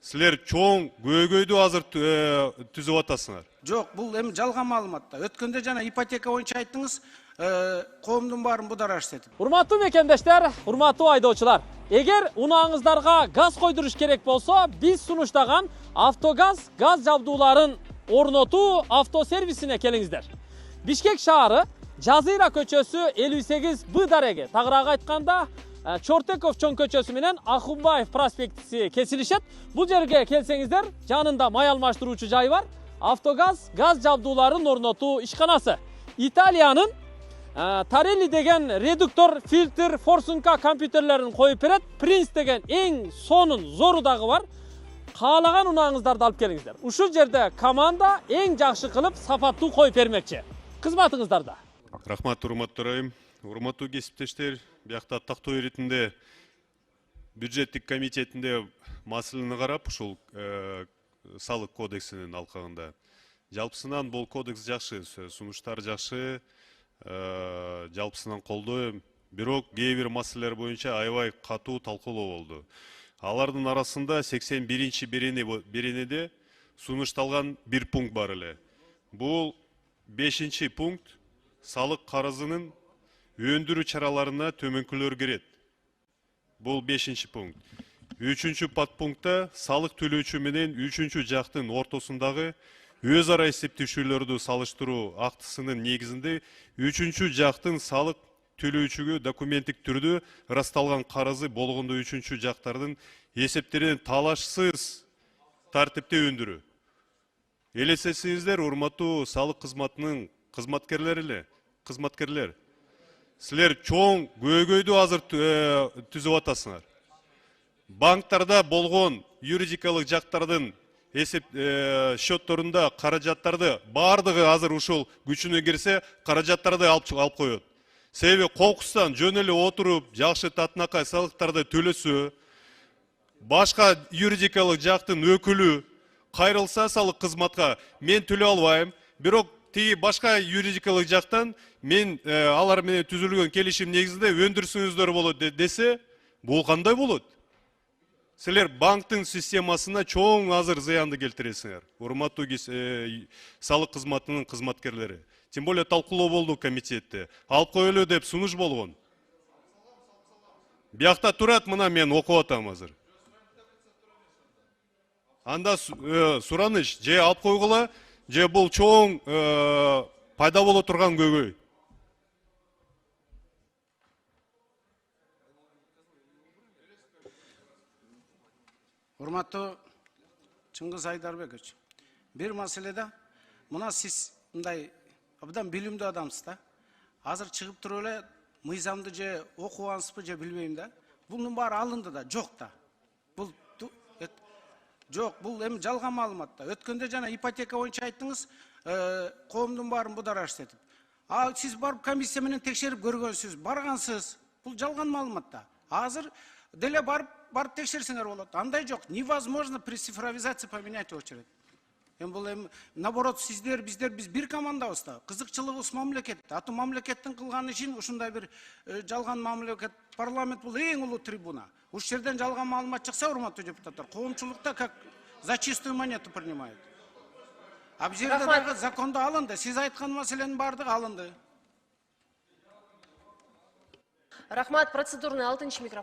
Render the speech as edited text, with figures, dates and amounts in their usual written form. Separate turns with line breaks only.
Силер чоң көйгөйдү азыр түзүп атасыңар.
Жоқ, бұл эми жалған маалыматта. Өткенде жана ипотека боюнча айттыңыз, коомдун баарын будараш этип.
Урматтуу мекендештер, урматтуу айдоочулар. Эгер унааңыздарга газ койдуруш керек болсо, биз сунуштаган Автогаз газ жабдууларын орнотуу автосервисине келиңиздер. Бишкек шаары Жазыра көчөсү 58Б дареги. Тагыраак айтканда, Чортеков чоң көчөсү менен Ахунбаев проспектиси кесилишет. Бул жерге келсеңиздер, жанында май алмаштыруучу жай бар. Автогаз газ жабдууларын орнотуу ишканасы. Италиянын Тарелли деген редуктор, фильтр, форсунка компьютерлерин коюп берет. Принц деген эң сонун зору дагы бар. Каалаган унааңыздарды алып келиңиздер. Ушул жерде команда эң жакшы кылып сапаттуу коюп бермекчи. Кызматыңыздарда.
Рахмат, урматтуу айым. Урматтуу кесиптештер, биякта тактоо иретинде бюджеттик комитетинде маселени карап, ушул салык кодексинин алкагында. Жалпысынан бул кодекс жакшы, сунуштар жакшы, жалпысынан колдойм. Бирок кээ бир маселелер боюнча аябай катуу талкуулоо болду. Алардын арасында 81-чи беренеде сунушталган бир пункт бар эле. Бул 5-чи пункт салык карызынын өндүрүү чараларына төмөнкүлөр кирет. Бул 5-чи пункт. 3-чү подпунктта салык төлөөчү менен 3-чү жактын ортосундагы өз ара эсептешүүлөрдү салыштыруу актысынын негизинде 3-чү жактын салык төлөөчүгө документтик түрдө ырасталган карызы болгондо 3-чү жактардын эсептеринен талашсыз тартипте өндүрүү. Элестетсеңиздер, урматтуу салык кызматынын кызматкерлер, силер чоң көйгөйдү азыр түзүп атасыңар. Банктарда болгон юридикалык жактардын эсеп счетторунда каражаттарды бардыгы азыр ушул күчүнө кирсе, каражаттарды алып коет. Себеби кокустан жөн эле отуруп, жакшы татынакай салыктарды төлөсө, башка юридикалык жактын өкүлү кайрылса салык кызматка, мен төлөй албайм, бирок тиги башка юридикалык жактан мен алар менен түзүлгөн келишим негизинде өндүрсөңүздөр болот десе, бул кандай болот? Силер банктын системасына чоң азыр зыянды келтиресиңер. Урматтуу салык кызматынын кызматкерлери. Тем более талкуулоо болду комитетте. Алып коелу деп сунуш болгон. Биякта турат, мына мен окуп атам азыр. Анда сураныш, же алып койгула, же бул чоң пайда боло турган көйгөй.
Урматтуу Чыңгыз Айдарбекович, бир маселеде мына сиз мындай абдан билимдүү адамсыз да. Азыр чыгып туруп эле мыйзамды же окугансызбы же билбейм да. Бунун баары алынды да, жок да. Бул жок, бул эми жалган маалыматта. Өткөндө жана ипотека боюнча айттыңыз, коомдун баарын будараш этип. Сиз барып комиссия менен текшерип көргөнсүз, баргансыз. Бул жалган маалыматта. Азыр деле барып текшерсеңер болот. Андай жок. Невозможно при цифровизации поменять очередь. Бұл наоборот, сиздер, биздер, биз бир командабыз да. Кызыкчылыгыбыз мамлекетте. Аты мамлекеттин кылганы ишин ушундай бир жалган мамлекет, парламент бул эң улуу трибуна. Уш жерден жалган маалымат чыкса, урматтуу депутаттар, коомчулукта как за чистую монету принимают. А бул жерде дагы закондо алынды. Сиз айткан маселенин бардыгы алынды.
Рахмат, процедурный 6-микрофон.